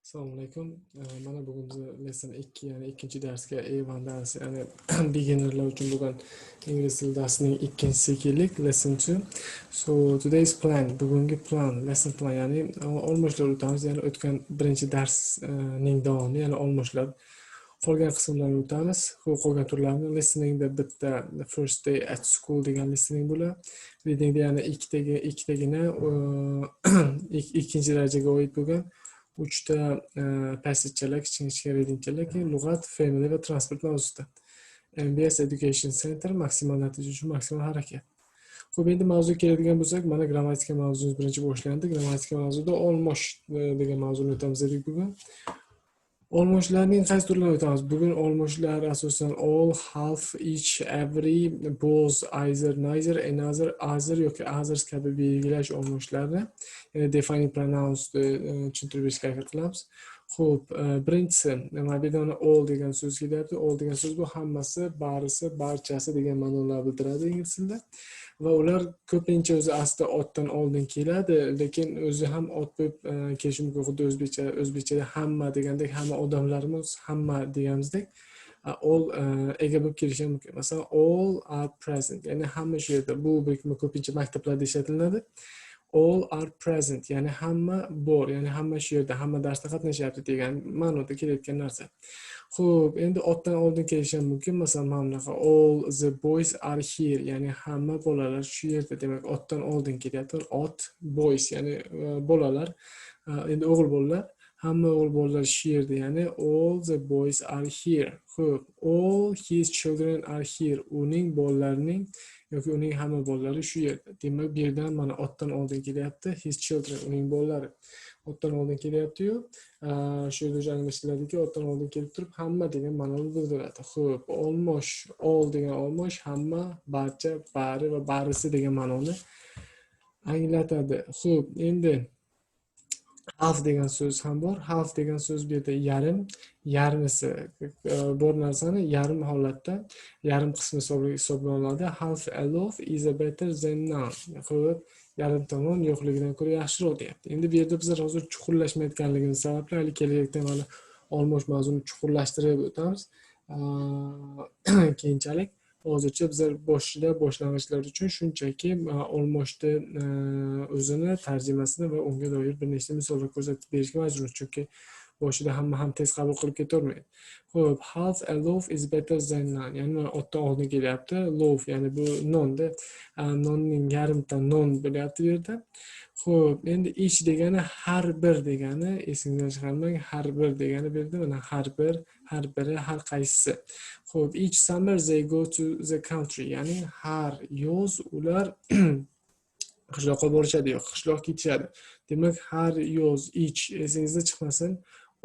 Assalomu alaykum. Mana bugungi lesson 2, ya'ni ikkinchi darsga A1 darsi, ya'ni beginnerlar uchun bo'lgan ingliz tili darsining ikkinchisi kelik, lesson 2. So today's plan, bugungi plan, lesson plan, ya'ni olmoshlar o'tamiz, ya'ni o'tgan birinchi darsning davomi, ya'ni olmoshlar qolgan qismlarni o'tamiz. Qolgan turlarni listeningda bitta first day at school degan listening bo'ladi. Readingda yana ikkitagina ikkinchi darajaga oid bo'lgan 3 ta passage'lar, kichkina readingchalar, keyin lug'at, family va transport mavzusida. MBS Education Center, maksimal natija uchun maksimal harakat. Xo'p, endi mavzuga keladigan bo'lsak, mana grammatika mavzumiz birinchi boshlandi. Grammatika mavzusida olmosh degan mavzuni o'tamiz dedik bugun. Olmoshlarning qaysi turlarini o'tamiz? Bugun olmoshlar asosan all, half, each, every, both, either, neither, another, other yoki others kabi belgilash olmoshlari, ya'ni defining pronouns tushuntirib berishga harakat qilamiz. Xo'p, birinchisi, mana bu yerda all degan so'z kelyapti. All degan so'z bu hammasi, barisi, barchasi degan ma'nolarni bildiradi ingliz tilida. Va ular ko'pincha o'zi aslida otdan oldin keladi, lekin o'zi ham ot bo'lib kelishi mumkin. Xuddi o'zbekchada hamma degandek, hamma odamlarimiz hamma deganimizdek, all ega bo'lib kelishi mumkin. Masalan, all are present, ya'ni hamma shu yerda. Bu ko'pincha maktablarda ishlatiladi. All are present, ya'ni hamma bor, ya'ni hamma shu yerda, hamma darsda qatnashyapti degan ma'noda kelayotgan narsa. Xo'p, endi otdan oldin kelishi ham mumkin. Masalan, mana bunaqa all the boys are here, ya'ni hamma bolalar shu yerda. Demak, otdan oldin kelyapti. Ot, boys, ya'ni bolalar, endi o'g'il bolalar, hamma o'g'il bolalar shu yerda, ya'ni all the boys are here. Xo'p, all his children are here, uning bolalarining yoki uning hamma bolalari shu yerda. Demak, bu yerdan mana otdan oldin kelyapti. His children, uning bolalari otdan oldin kelyapti-yu, shu yerda anglashtiladiki, otdan oldin kelib turib hamma degan ma'noni bildiradi. Xo'p, olmosh, all degan olmosh hamma, barcha, bari va barisi degan ma'noni anglatadi. Xo'p, endi half degan so'z ham bor. Half degan so'z bu yerda yarim, yarmisi bor narsani yarim holatda, yarim qismi hisoblanadi. Half a loaf is better than none. Xo'p, yarim tomon yo'qligidan ko'ra yaxshiroq deyapti. Endi bu yerda biz hozir chuqurlashmayotganligimiz sababli hali kelajakda mana olmosh mavzuni chuqurlashtirib o'tamiz. Keyinchalik hozircha bizlar boshlang'ichlar uchun shunchaki olmoshni o'zini, tarjimasini va unga doir bir nechta misollar ko'rsatib berishga majburmiz, chunki boshida hamma ham tez qabul qilib ketavermaydi. Xo'p, half a loaf is better than none, ya'ni otdan oldin kelyapti. Loaf, ya'ni bu nonda, nonning yarimta non bo'lyapti bu yerda. Xo'p, endi each degani har bir degani, esingizdan chiqarmang, har bir degani bu yerda mana har biri, har qaysisi. Xo'p, each summer they go to the country, ya'ni har yoz ular qishloqqa borishadi yoki qishloqqa ketishadi. Demak, har yoz, each esingizda chiqmasin.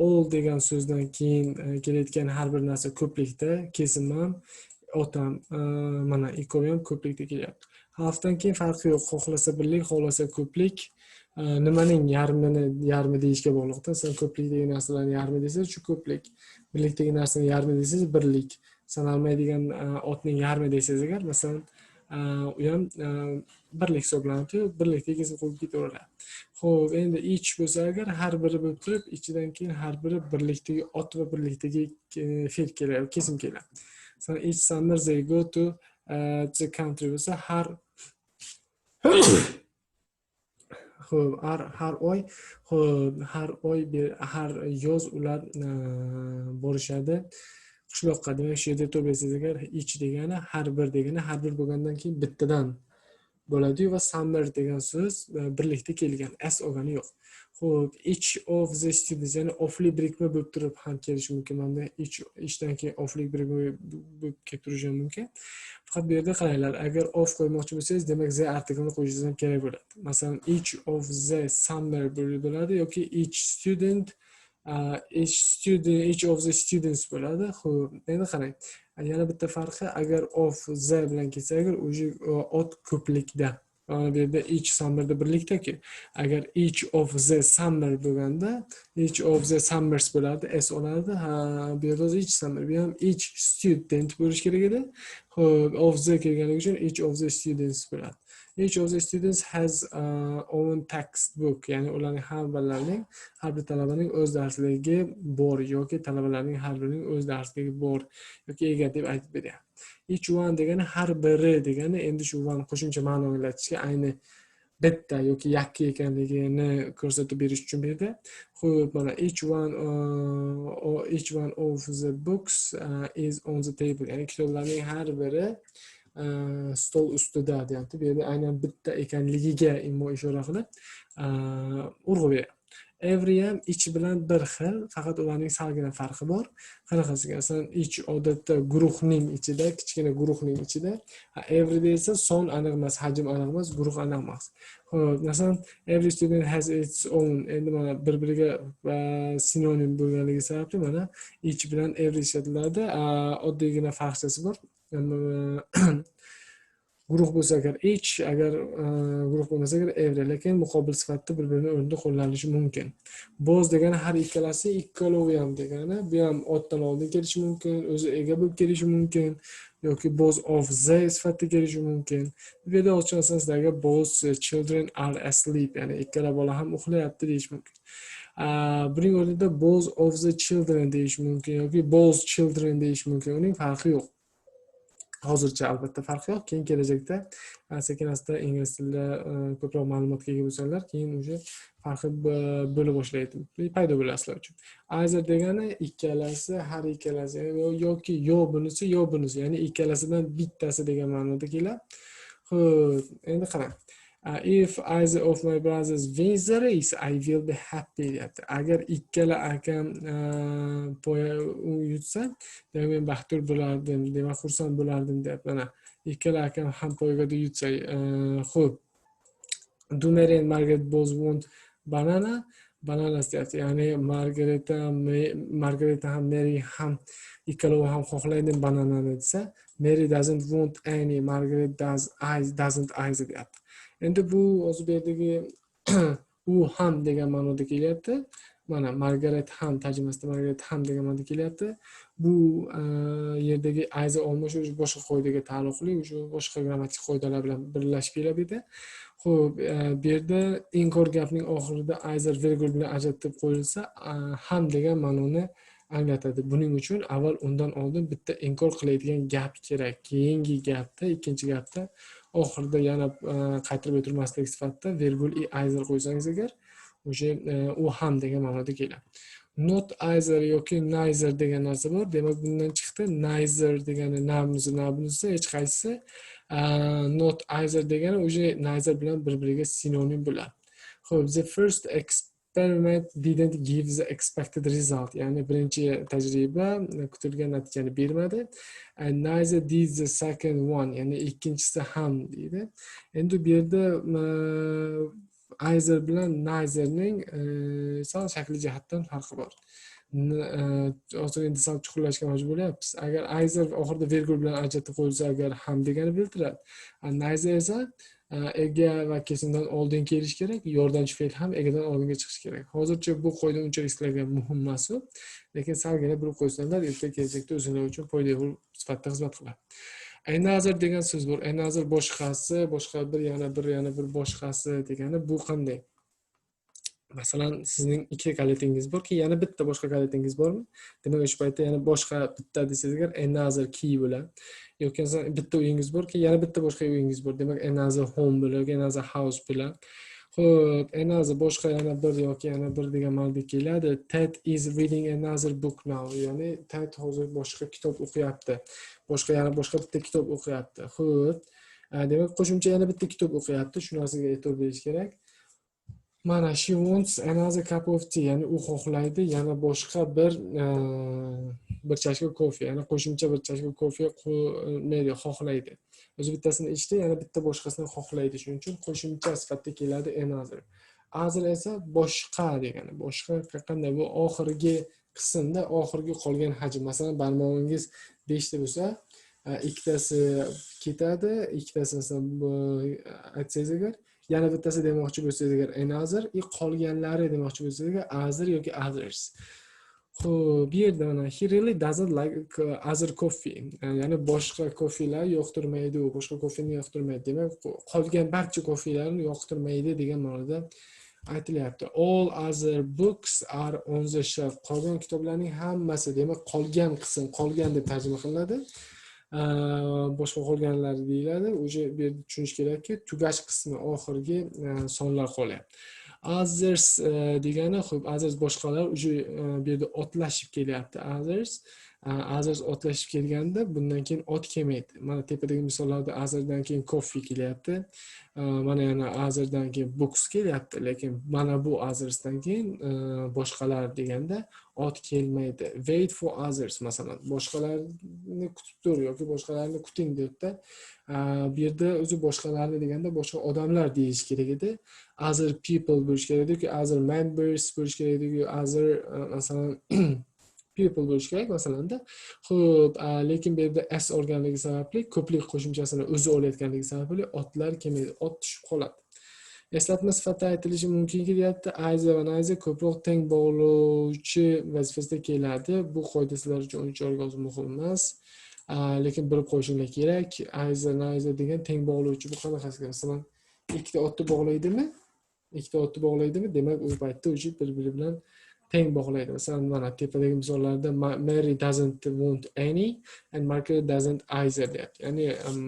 All degan so'zdan keyin kelayotgan har bir narsa ko'plikda, kesim ham, otam, mana ikkovi ham ko'plikda kelyapti. Halfdan keyin farqi yo'q, xohlasa birlik, xohlasa ko'plik. Nimaning yarmi deyishga bog'liqda. Siz ko'plikdagi narsalarning yarmi desangiz, shu ko'plik. Birlikdagi narsaning yarmi desangiz, birlik. Sanalmaydigan otning yarmi desangiz agar, masalan, u ham birlik hisoblanadi, birlikda kesim qo'yib ketaveradi. Xo'p, endi each bo'lsa agar har biri bo'lib turib, ichidan keyin har biri birlikdagi ot va birlikdagi fe'l keladi, kesim keladi. Masalan, each summer they go to the country bo'lsa har xo'p, har oy, har yoz ular borishadi qishloqqa. Demak, shu yerda to'plasangiz agar each degani har bir bo'lgandan keyin bittadan bo'ladi va summer degan so'z birlikda kelgan, s olgani yo'q. Xo'p, each of the students, ya'ni ofli birikma bo'lib turib ham kelishi mumkin. Mana ishdan keyin ofli birikma bo'lib kelib turishi mumkin. Faqat bu yerda qaranglar, agar of qo'ymoqchi bo'lsangiz, demak the artiklni qo'yishingiz ham kerak bo'ladi. Masalan, each of the summer bo'ladi yoki each of the students bo'ladi. Xo'p, endi qarang. Yana bitta farqi, agar of the bilan kelsa, agar o'sha ot ko'plikda. Mana bu yerda each summerda birlikdaki. Agar each of the summer bo'lganda, each of the summers bo'ladi, s oladi. Bu yerda each summer, bu ham each student bo'lish kerak edi. Xo'p, of the kelganligi uchun each of the students bo'ladi. Each of the students has own textbook, ya'ni ularning har bir talabaning o'z darsligi bor yoki talabalarning har birining o'z darsligi bor yoki ega deb aytib beryapti. Each one degani har biri degani, endi shu one qo'shimcha ma'no anglatishga ayni bitta yoki yakka ekanligini ko'rsatib berish uchun bu yerda. Xo'p, mana each one of the books is on the table. Ya'ni kitoblarning har biri stol ustida deyapti. Bu yerda aynan bitta ekanligiga immo ishora qilib urg'u beryapti. Every ham ich bilan bir xil, faqat ularning salgina farqi bor. Qanaqasiga? Masalan, ich odatda guruhning ichida, kichkina guruhning ichida, every esa son aniq emas, hajm aniq emas, guruh aniq emas. Xo'p, masalan, every student has its own. Endi mana bir-biriga sinonim bo'lganligi sababli mana ich bilan every ishlatiladi. Oddiygina farqchasi bor. Guruh bo'lsa agar each, agar guruh bo'lmasa agar every, lekin muqobil sifatida bir-birini o'rnida qo'llanilishi mumkin. Both degani har ikkalasi, ikkalovi ham degani, bu ham otdan oldin kelishi mumkin, o'zi ega bo'lib kelishi mumkin yoki both of the sifatida kelishi mumkin. Bu yerda ochig'ini sizlarga both children are asleep, ya'ni ikkala bola ham uxlayapti deyish mumkin. Buning o'rnida both of the children deyish mumkin yoki both children deyish mumkin. Uning farqi yo'q. Hozircha albatta farqi yo'q. Keyin kelajakda sekin-asta ingliz tilida ko'proq ma'lumotga ega bo'lsanlar, keyin o'sha farqi bo'la boshlaydi. Paydo bo'ladi sizlar uchun. Either degani ikkalasi, har ikkalasi yoki yo bunisi, yo bunisi, ya'ni ikkalasidan bittasi degan ma'noda keladi. Xo'p, endi qarang. If either of my brothers wins the race, I will be happy. Agar ikkala akam poya yutsa, demak men baxtiyor bo'lardim, demak xursand bo'lardim deyapti. Mana ikkala akam ham poygaga yutsa, xo'p. Do Mary and Margaret both want bananas deyapti. Ya'ni Margaret ham Mary ham ikkalovi ham xohlaydi bananani desa, Mary doesn't want any, Margaret doesn't either deyapti. Endi bu o'zi bu yerdagi u ham degan ma'noda kelyapti. Mana Margaret ham tarjimasida Margaret ham degan ma'noda kelyapti. Bu yerdagi either olmosh boshqa qoidaga taalluqli, o'sha boshqa grammatik qoidalar bilan birlashib keladi. Xo'p, bu yerda inkor gapning oxirida either virgul bilan ajratib qo'yilsa, ham degan ma'noni anglatadi. Buning uchun avval undan oldin bitta inkor qiladigan gap kerak. Keyingi gapda, ikkinchi gapda oxirida yana qaytarib o'tirmaslik sifatida virgul either qo'ysangiz agar, o'sha u ham degan ma'noda keladi. Not either yoki neither degan narsa bor. Demak, bundan chiqdi neither degani na bunisi hech qaysisi, not either degani o'sha neither bilan bir-biriga sinonim bo'ladi. Xo'p, the first experiment didn't give the expected result. Ya'ni birinchi tajriba kutilgan natijani bermadi. And neither did the second one. Ya'ni ikkinchisi ham deydi. Endi bu yerda either bilan neitherning sal shakli jihatdan farqi bor. Hozir endi sal chuqurlashga majbur bo'lyapmiz. Agar either oxirida virgul bilan ajratib qo'yilsa, agar ham degani bildiradi. Neither esa ega va kesimdan oldin kelish kerak, yordamchi fe'l ham egadan oldinga chiqishi kerak. Hozircha bu qoida unchalik sizlarga muhim emas, lekin salgina bilib qo'ysanlar, ertaga kelajakda o'zinglar uchun foydali sifatida xizmat qiladi. Another degan so'z bor. Another boshqasi, boshqa bir, yana bir boshqasi degani bu qanday? Masalan, sizning ikki kalitingiz borki, yana bitta boshqa kalitingiz bormi? Demak, o'sha paytda yana boshqa bitta desangiz agar another key bo'ladi. Yoki bitta uyingiz borki, yana bitta boshqa uyingiz bor. Demak, another home bo'ladi, another house bo'ladi. Xo'p, another boshqa yana bir yoki yana bir degan ma'noda keladi. Ted is reading another book now. Ya'ni Ted hozir boshqa kitob o'qiyapti. Yana boshqa bitta kitob o'qiyapti. Xo'p, demak qo'shimcha yana bitta kitob o'qiyapti. Shu narsaga e'tibor berish kerak. Mana she wants another cup of tea. Ya'ni u xohlaydi yana boshqa bir chashka kofe. Ya'ni qo'shimcha bir chashka kofe xohlaydi. O'zi bittasini ichdi, yana bitta boshqasini xohlaydi. Shuning uchun qo'shimcha sifatida keladi another. Other esa boshqa degani. Boshqa qanday? Bu oxirgi qismda oxirgi qolgan hajm. Masalan, barmog'ingiz 5 ta bo'lsa, ikkitasi ketadi, ikkitasi aytsangiz agar, yana bittasi demoqchi bo'lsangiz agar another, qolganlari demoqchi bo'lsangiz agar other yoki others. Xo'p, bu yerda mana he really doesn't like other coffee. Ya'ni boshqa kofilar yoqtirmaydi, u boshqa kofeni yoqtirmaydi. Demak, qolgan barcha kofilarni yoqtirmaydi degan ma'noda aytilyapti. All other books are on the shelf. Qolgan kitoblarning hammasi, demak, qolgan qism, qolgan deb tarjima qilinadi. Boshqa qolganlar deyiladi. O'sha bu yerda tushunish kerakki, tugash qismi oxirgi sonlar qolyapti. Others degani, xo'p, others boshqalar o'sha bu yerda otlashib kelyapti. Others otlashib kelganda bundan keyin ot kelmaydi. Mana tepadagi misollarda otherdan keyin coffee kelyapti. Mana yana otherdan keyin books kelyapti, lekin mana bu othersdan keyin boshqalar deganda ot kelmaydi. Wait for others masalan, boshqalarni kutib tur yoki boshqalarni kuting debdi. Bu yerda o'zi boshqalarni deganda boshqa odamlar deyish kerak edi. Other people bo'lish kerak edi, other members bo'lish kerak edi, other masalan people bo'lish kerak masalanda. Xo'p, lekin bu yerda s olganligi sababli, ko'plik qo'shimchasini o'zi olayotganligi sababli otlar kelmaydi, ot tushib qoladi. Eslatma sifatida aytilishi mumkinki, deyapti, either va neither ko'proq teng bog'lovchi vazifasida keladi. Bu qoida sizlar uchun unchalik hozir muhim emas. Lekin bilib qo'yishinglar kerak. Either neither degan teng bog'lovchi bu qanaqasi? Masalan, ikkita otni bog'laydimi? Ikkita otni bog'laydimi? Demak, u paytda o'sha bir-biri bilan teng bog'laydi. Masalan, mana tepadagi misollarda Mary doesn't want any and Margaret doesn't either deyapti. Ya'ni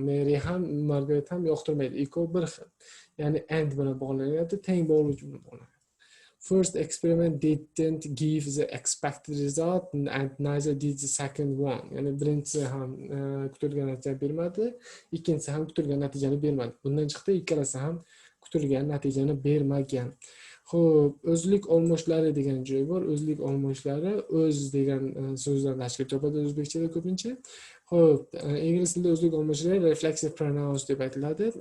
Mary ham, Margaret ham yoqtirmaydi. Ikkovi bir xil. Ya'ni and bilan bog'lanyapti, teng bog'lovchi bilan bog'lanadi. First experiment didn't give the expected result and neither did the second one. Ya'ni birinchisi ham kutilgan natija bermadi, ikkinchisi ham kutilgan natijani bermadi. Bundan chiqdi, ikkalasi ham kutilgan natijani bermagan. Xo'p, o'zlik olmoshlari degan joy bor. O'zlik olmoshlari o'z degan so'zdan tashkil topadi o'zbekchada ko'pincha. Xo'p, ingliz tilida o'zlik olmoshlari reflexive pronouns deb aytiladi.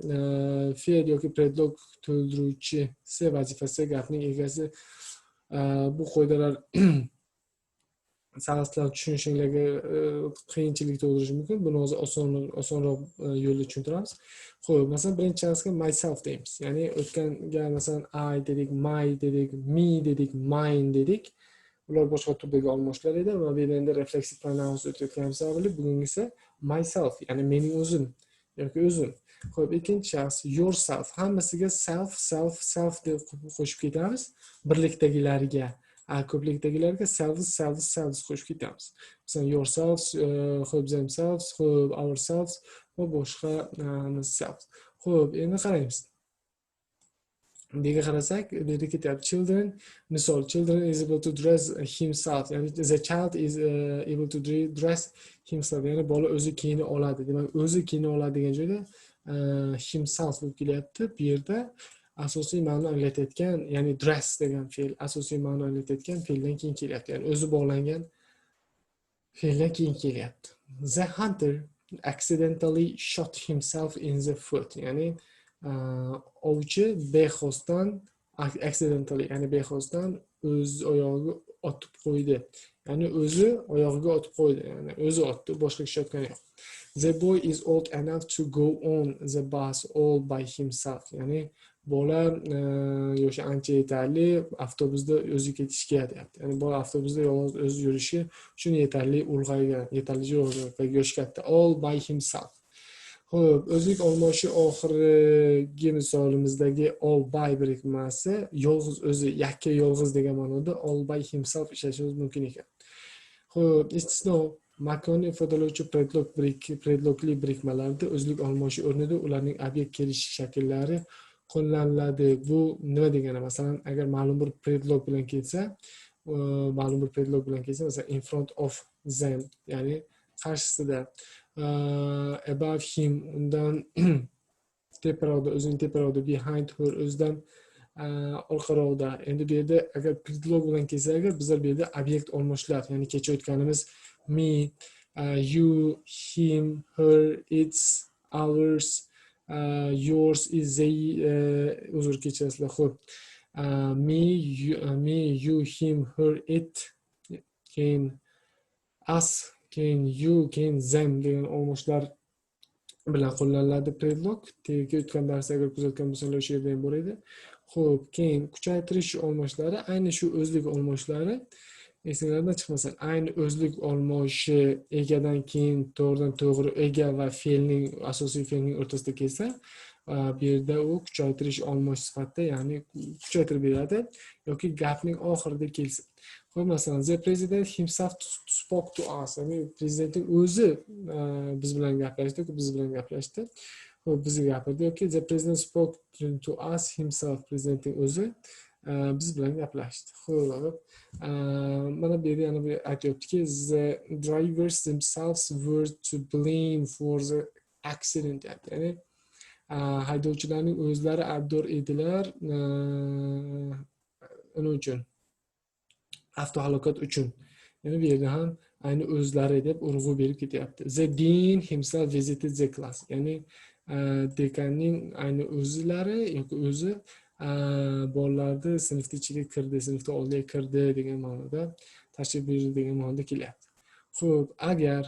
Fe'l yoki predlog to'ldiruvchisi vazifasi gapning egasi. Bu qoidalar savslar tushunishinglarga qiyinchilik tug'dirishi mumkin. Buni hozir osonroq yo'lda tushuntiramiz. Xo'p, masalan, birinchi shaxsga myself deymiz. Ya'ni o'tganga masalan I dedik, my dedik, me dedik, mine dedik. Ular boshqa turdagi olmoshlar edi va bu yerda endi reflexive pronouns o'tayotganimiz sababli bugungisi myself, ya'ni mening o'zim yoki o'zim. Xo'p, ikkinchi shaxs yourself. Hammasiga self deb qo'shib ketamiz. Birlikdagilarga, ko'plikdagilarga selves qo'shib ketamiz. Masalan, yourselves, xo'p, themselves, xo'p, ourselves va boshqa selves. Xo'p, endi qaraymiz. Bunga qarasak, bu yerda ketyapti children. Misol, children is able to dress himself. Ya'ni the child is able to dress himself. Ya'ni bola o'zi kiyina oladi. Demak, o'zi kiyina oladi degan joyda himself bo'lib kelyapti. Bu yerda asosiy ma'no anglatayotgan, ya'ni dress degan fe'l asosiy ma'no anglatayotgan fe'ldan keyin kelyapti. Ya'ni o'zi bog'langan fe'ldan keyin kelyapti. The hunter accidentally shot himself in the foot. Ya'ni ovchi bexosdan accidentally, ya'ni bexosdan o'z oyog'iga otib qo'ydi. Ya'ni o'zi oyog'iga otib qo'ydi. Ya'ni o'zi otdi, boshqa kishi otgani yo'q. The boy is old enough to go on the bus all by himself. Ya'ni bola yoshi ancha yetarli avtobusda o'zi ketishga deyapti. Ya'ni bola avtobusda yolg'iz o'zi yurishi uchun yetarli ulg'aygan, yetarli yoshi katta. All by himself. Xo'p, o'zlik olmoshi oxirgi misolimizdagi all by birikmasi yolg'iz o'zi, yakka yolg'iz degan ma'noda all by himself ishlatishimiz mumkin ekan. Xo'p, istisno makonni ifodalovchi predlogli birikmalarda o'zlik olmoshi o'rnida ularning obyekt kelishi shakllari qo'llaniladi. Bu nima degani? Masalan, agar ma'lum bir predlog bilan kelsa, masalan, in front of them, ya'ni qarshisida, above him, undan teparoqda, o'zining teparoqda, behind her, o'zidan orqaroqda. Endi bu yerda agar predlog bilan kelsa, agar bizlar bu yerda obyekt olmoshlar, ya'ni kecha o'tganimiz me, you, him, her, its, ours, yours, is, they, uzr kechirasizlar. Xo'p, me, you, him, her, it, keyin us, keyin you, keyin them degan olmoshlar bilan qo'llaniladi predlog. Tega o'tgan darsda agar kuzatgan bo'lsanglar o'sha yerda ham bor edi. Xo'p, keyin kuchaytirish olmoshlari, ayni shu o'zlik olmoshlari Esinglardan chiqmasin, ayni o'zlik olmoshi egadan keyin to'g'ridan to'g'ri ega va fe'lning asosiy fe'lning o'rtasida kelsa, bu yerda u kuchaytirish olmosh sifatida, ya'ni kuchaytirib beradi yoki gapning oxirida kelsa. Xo'p, masalan, the president himself spoke to us. Ya'ni prezidentning o'zi biz bilan gaplashdi, biz bilan gaplashdi. Xo'p, bizga gapirdi yoki the president spoke to us himself. Prezidentning o'zi biz bilan gaplashdi. Xo'p, mana bu yerda yana bir aytyaptiki, the drivers themselves were to blame for the accident. Ya'ni haydovchilarning o'zlari aybdor edilar nima uchun? Avtohalokat uchun. Yana bu yerda ham ayni o'zlari deb urg'u berib ketyapti. The dean himself visited the class. Ya'ni dekanning ayni o'zlari yoki o'zi bolalarni sinfni ichiga kirdi, sinfni oldiga kirdi degan ma'noda, tashrif buyurdi degan ma'noda kelyapti. Xo'p, agar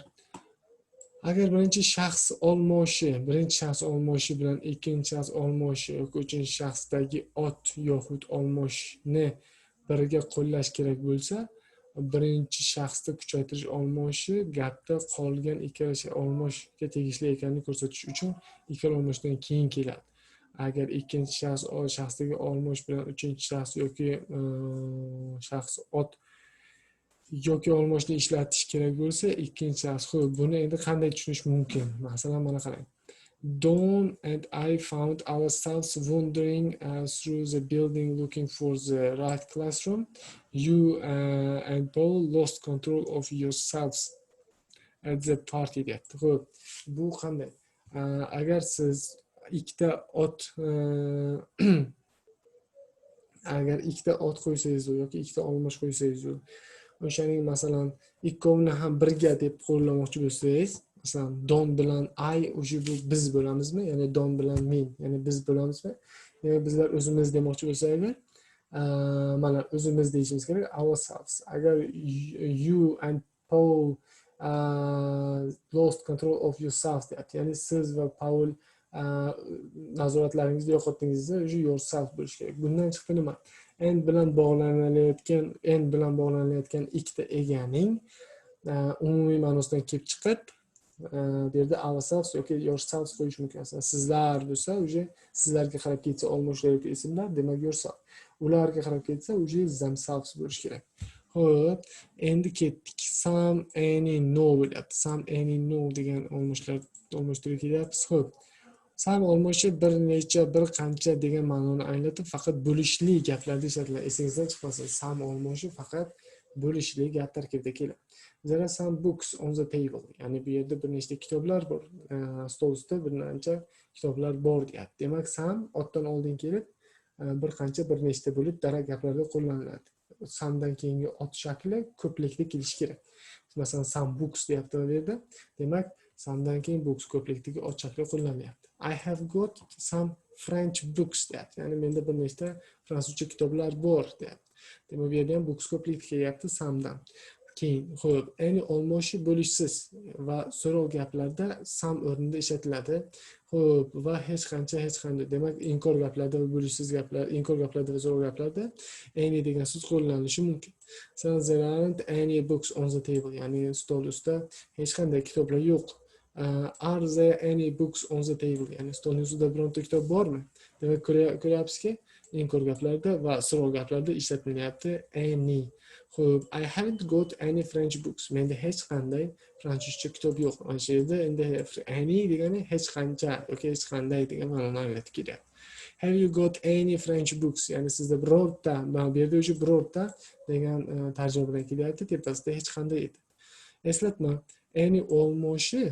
birinchi shaxs olmoshi bilan ikkinchi shaxs olmoshi yoki uchinchi shaxsdagi ot yoxud olmoshni biriga qo'llash kerak bo'lsa, birinchi shaxsda kuchaytirish olmoshi gapda qolgan ikkala olmoshga tegishli ekanini ko'rsatish uchun ikkala olmoshdan keyin keladi. Agar ikkinchi shaxsdagi olmosh bilan uchinchi shaxs yoki shaxs ot yoki olmoshni ishlatish kerak bo'lsa, ikkinchi shaxs. Xo'p, buni endi qanday tushunish mumkin? Masalan, mana qarang. Dawn and I found ourselves wandering through the building looking for the right classroom. You and Paul lost control of yourselves at the party. Xo'p, bu qanday? Agar siz ikkita ot agar ikkita ot qo'ysangiz yoki ikkita olmosh qo'ysangiz, o'shaning masalan ikkovini ham birga deb qo'llamoqchi bo'lsangiz, masalan Don bilan I o'sha bu biz bo'lamizmi? Ya'ni Don bilan men, ya'ni biz bo'lamizmi? Ya'ni bizlar o'zimiz demoqchi bo'lsak, mana o'zimiz deyishimiz kerak, ourselves. Agar you and Paul lost control of yourselves deyapti. Ya'ni siz va Paul nazoratlaringizni yo'qotdingizda, o'sha yourself bo'lishi kerak. Bundan chiqdi nima? N bilan bog'lanalayotgan ikkita eganing umumiy ma'nosidan kelib chiqib, bu yerda ourselves yoki yourselves qo'yish mumkin. Sizlar bo'lsa, o'sha sizlarga qarab ketsa olmoshlar yoki ismlar, demak yourself. Ularga qarab ketsa, o'sha themselves bo'lish kerak. Xo'p, endi ketdik. Some, any, no bo'lyapti. Some, any, no degan olmoshlarga kelyapmiz. Xo'p. Some olmoshi bir qancha degan ma'noni anglatib, faqat bo'lishli gaplarda ishlatiladi. Esingizdan chiqmasin, some olmoshi faqat bo'lishli gap tarkibida keladi. There are some books on the table. Ya'ni bu yerda bir nechta kitoblar bor. Stol ustida bir qancha kitoblar bor deyapti. Demak, some otdan oldin kelib, bir nechta bo'lib dara gaplarda qo'llaniladi. Somedan keyingi ot shakli ko'plikda kelishi kerak. Masalan, some books deyapti bu yerda. Demak, somedan keyin books ko'plikdagi ot shakli qo'llanyapti. I have got some French books deyapti. Ya'ni menda bir nechta fransuzcha kitoblar bor deyapti. Demak, bu yerda ham books ko'plikda kelyapti somedan. Keyin, xo'p, any olmoshi bo'lishsiz va so'rov gaplarda some o'rnida ishlatiladi. Xo'p, va hech qanday. Demak, inkor gaplarda va bo'lishsiz gaplar, inkor gaplarda va so'rov gaplarda any degan so'z qo'llanilishi mumkin. Masalan, there aren't any books on the table. Ya'ni stol ustida hech qanday kitoblar yo'q. Are there any books on the table? Ya'ni stol ustida bironta kitob bormi? Demak, ko'ryapsizki, inkor gaplarda va so'rov gaplarda ishlatilyapti any. Xo'p, I haven't got any French books. Menda hech qanday fransuzcha kitob yo'q. Mana shu yerda endi any degani hech qancha yoki hech qanday degan ma'noni anglatib kelyapti. Have you got any French books? Ya'ni sizda birorta, bu yerda o'sha birorta degan tarjima bilan kelyapti, tepasida hech qanday edi. Eslatma, any olmoshi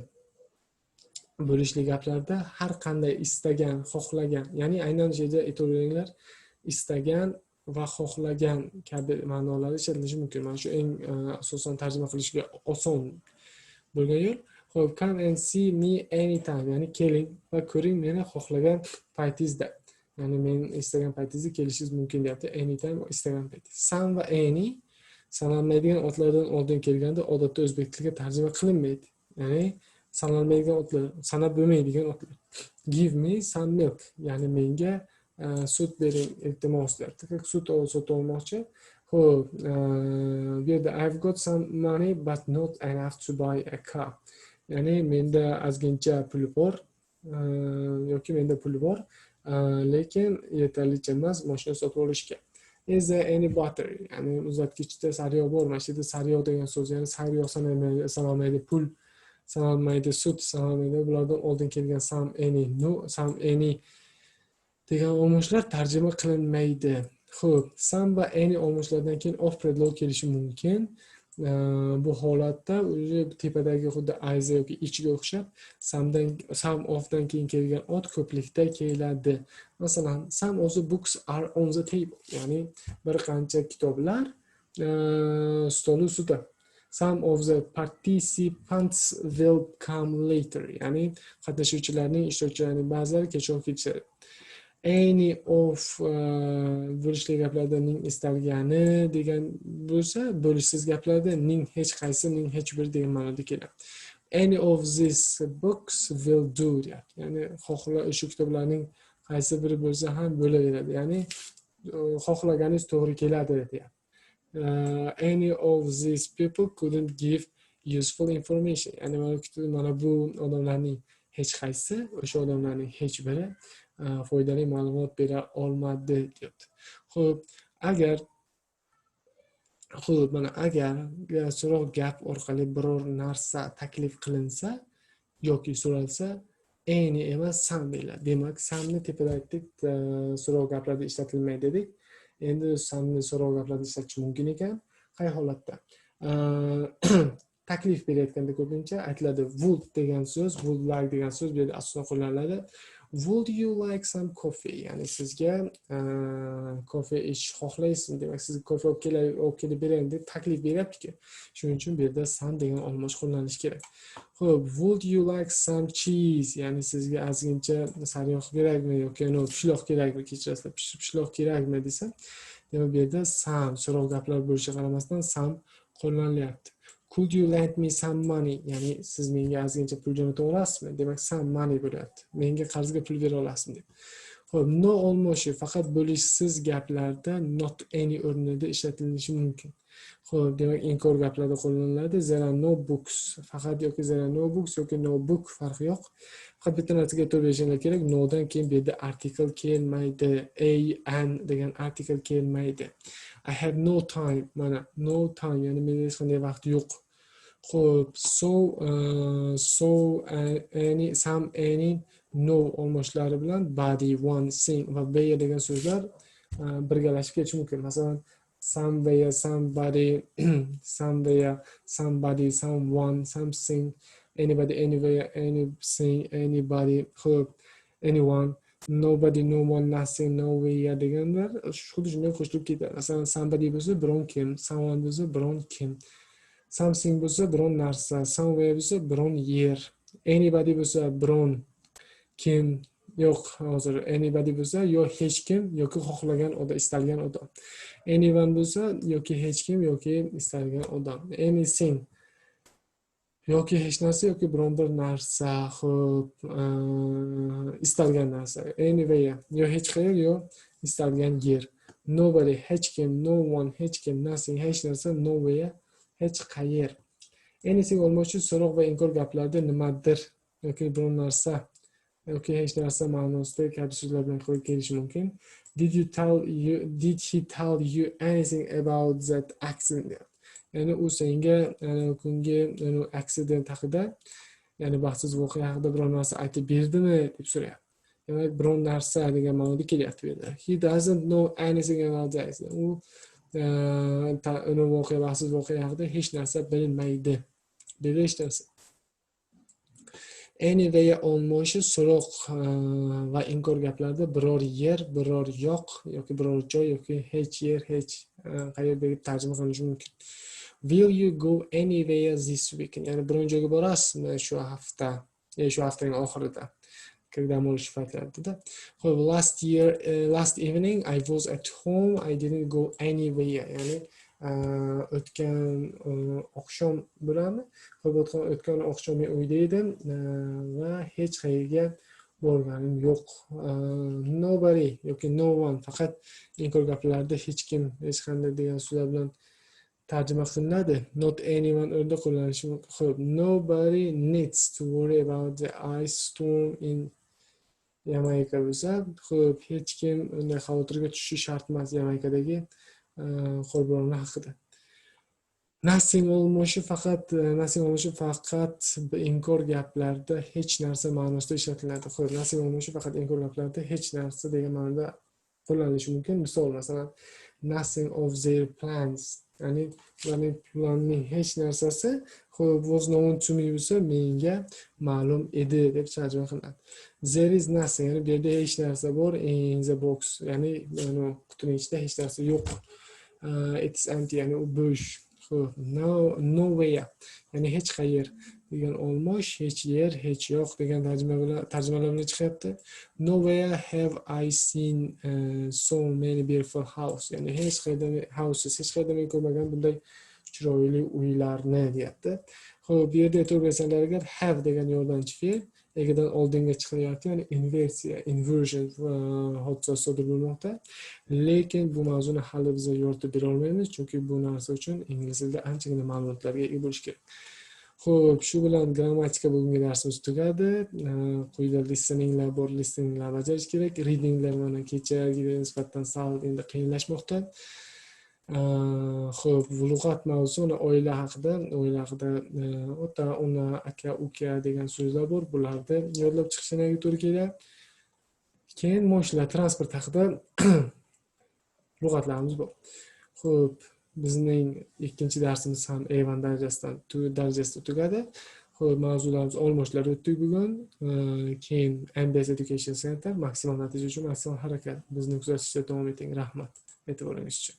bo'lishli gaplarda har qanday istagan, xohlagan, ya'ni aynan shu yerda e'tiboringlar, istagan va xohlagan kabi ma'nolari ishlatilishi mumkin. Mana shu eng asosan tarjima qilishga oson bo'lgan yo'l. Xo'p, come and see me anytime, ya'ni keling va ko'ring meni xohlagan paytingizda. Ya'ni men istagan paytingizda kelishingiz mumkin deyapti. Anytime istagan payt. Some va any sanalmaydigan otlardan oldin kelganda odatda o'zbek tiliga tarjima qilinmaydi. Ya'ni sanalmaydigan otlar, sanab bo'lmaydigan otlar. Give me some milk, ya'ni menga sut bering iltimos deyapti. Sut olmoqchi Xo'p, bu yerda I've got some money but not enough to buy a car. Ya'ni menda ozgincha pul bor, yoki menda pul bor, lekin yetarlicha emas mashina sotib olishga. Is there any butter? Ya'ni muzlatgichda sariyog' bormi? Shu yerda sariyog' degan so'z, ya'ni sariyog' sanalmaydi, pul sanalmaydi, sut sanalmaydi. Bulardan oldin kelgan some, any, no, some, any degan olmoshlar tarjima qilinmaydi. Xo'p, some va any olmoshlardan keyin of predlog kelishi mumkin. Bu holatda o'zi tepadagi xuddi is yoki ichga o'xshab, some ofdan keyin kelgan ot ko'plikda keladi. Masalan, some of the books are on the table. Ya'ni bir qancha kitoblar stol ustida. Some of the participants will come later. Ya'ni qatnashuvchilarning, ishtirokchilarning ba'zilari kechroq kelishadi. Any of bo'lishli gaplarda ning istalgani degan bo'lsa, bo'lishsiz gaplarda ning hech qaysi, ning hech bir degan ma'noda keladi. Any of these books will do deyapti. Ya'ni shu kitoblarning qaysi biri bo'lsa ham bo'laveradi. Ya'ni xohlaganingiz to'g'ri keladi deyapti. Any of these people couldn't give useful information. Ya'ni mana bu odamlarning hech qaysi, o'sha odamlarning hech biri foydali ma'lumot bera olmadi deyapti. Xo'p, mana agar so'roq gap orqali biror narsa taklif qilinsa yoki so'ralsa, any emas some deyiladi. Demak, some'ni tepada aytdik, so'roq gaplarda ishlatilmaydi dedik. Endi some'ni so'roq gaplarda ishlatish mumkin ekan. Qay holatda? Taklif berayotganda ko'pincha aytiladi would degan so'z, would like degan so'z bu yerda asosida qo'llaniladi. Would you like some coffee? Ya'ni sizga kofe ichish xohlaysizmi? Demak, sizga kofe olib kelib beraymi deb taklif beryapti-ku. Shuning uchun bu yerda some degan olmosh qo'llanishi kerak. Xo'p, would you like some cheese? Ya'ni sizga ozgincha sariyog' kerakmi yoki pishloq kerakmi? Kechirasizlar, pishloq kerakmi desa, demak bu yerda some so'roq gaplar bo'lishiga qaramasdan some qo'llanilyapti. Could you lend me some money? Ya'ni siz menga ozgincha pul jo'nata olasizmi? Demak, some money bo'lyapti. Menga qarzga pul bera olasizmi deb. Xo'p, no olmoshi faqat bo'lishsiz gaplarda not any o'rnida ishlatilishi mumkin. Xo'p, demak, inkor gaplarda qo'llaniladi. There are no books. Faqat yoki there are no books yoki no book farqi yo'q. Faqat bitta narsaga e'tibor berishingiz kerak. No'dan keyin bu yerda article kelmaydi. An degan article kelmaydi. I have no time. Mana no time, ya'ni menda hech qanday vaqt yo'q. Xo'p, any, some, any, no olmoshlari bilan body, one, sing va beya degan so'zlar birgalashib ketishi mumkin. Masalan, somewhere, somebody, somewhere, somebody, someone, something, anybody, anywhere, anything, anybody, hope, anyone, nobody, no one, nothing, nowhere deganlar xuddi shunday qo'shilib ketadi. Masalan, somebody bo'lsa biron kim, someone bo'lsa biron kim, something bo'lsa biron narsa, somewhere bo'lsa biron yer, anybody bo'lsa biron kim, yo'q, hozir anybody bo'lsa yo hech kim yoki xohlagan odam, istalgan odam. Anyone bo'lsa yoki hech kim yoki istalgan odam. Anything yoki hech narsa yoki biron bir narsa, xo'p, istalgan narsa. Anywhere yo hech qayer yo istalgan yer. Nobody, hech kim, no one, hech kim, nothing, hech narsa, nowhere, hech qayer. Anything olmoshi so'roq va inkor gaplarda nimadir yoki biron narsa yoki hech narsa ma'nosida kabi so'zlar bilan kelishi mumkin. Did he tell you anything about that accident? Ya'ni u senga kungi accident haqida, ya'ni baxtsiz voqea haqida biron narsa aytib berdimi deb so'rayapti. Demak, biron narsa degan ma'noda kelyapti bu yerda. He doesn't know anything about that. U baxtsiz voqea haqida hech narsa bilmaydi. Dedi hech narsa. Anywhere olmoshi so'roq va inkor gaplarda biror yer, biror yoq yoki biror joy yoki hech yer, hech qayer deb tarjima qilinishi mumkin. Will you go anywhere this weekend? Ya'ni biron joyga borasizmi shu hafta, shu haftaning oxirida, dam olish paytlarida. Xo'p, last evening I was at home, I didn't go anywhere. Ya'ni o'tgan oqshom bo'ladimi? O'tgan oqshom men uyda edim va hech qayerga bo'lganim yo'q. Nobody yoki no one faqat eng ko'p gaplarda hech kim, hech qanday degan so'zlar bilan tarjima qilinadi. Not anyone o'rnida qo'llanilishi mumkin. Xo'p, nobody needs to worry about the ice storm in Yamayka bo'lsa, xo'p, hech kim unday xavotirga tushishi shart emas Yamaykadagi qo'lbola haqida. Nothing olmoshi faqat inkor gaplarda hech narsa ma'nosida ishlatiladi. Xo'p, nothing olmoshi faqat inkor gaplarda hech narsa degan ma'noda qo'llanilishi mumkin. Misol, masalan, nothing of their plans, ya'ni ularning planining hech narsasi xo'p was known to me bo'lsa, menga ma'lum edi deb tarjima qilinadi. There is nothing, ya'ni bu yerda hech narsa bor, in the box, ya'ni qutining ichida hech narsa yo'q. It's empty, ya'ni u bo'sh. Nowhere, ya'ni hech qayer degan olmosh, hech yer, hech yo'q degan tarjimalar bilan chiqyapti. Nowhere have I seen so many beautiful houses, ya'ni hech qayerda men ko'rmagan bunday chiroyli uylarni deyapti. Xo'p, bu yerda e'tibor bersanlar agar have degan yordamchi fe'l egadan oldinga chiqilyapti, ya'ni inversion hodisasi sodir bo'lmoqda. Lekin bu mavzuni hali biz yoritib bera olmaymiz, chunki bu narsa uchun ingliz tilida anchagina ma'lumotlarga ega bo'lish kerak. Xo'p, shu bilan grammatika bugungi darsimiz tugadi. Quyida listeninglar bor, listeninglar bajarish kerak. Readinglar mana kechagiga nisbatan sal endi qiyinlashmoqda. Xo'p, lug'at mavzuni oila haqida ota, ona, aka, uka degan so'zlar bor. Bularni yodlab chiqishingizga to'g'ri keladi. Keyin moshlar, transport haqida lug'atlarimiz bor. Xo'p, bizning ikkinchi darsimiz ham A1 darajasida tugadi. Xo'p, mavzularimiz olmoshlar o'tdik bugun. Keyin MBS Education Center maksimal natija uchun maksimal harakat. Bizni kuzatishda davom eting. Rahmat e'tiboringiz uchun.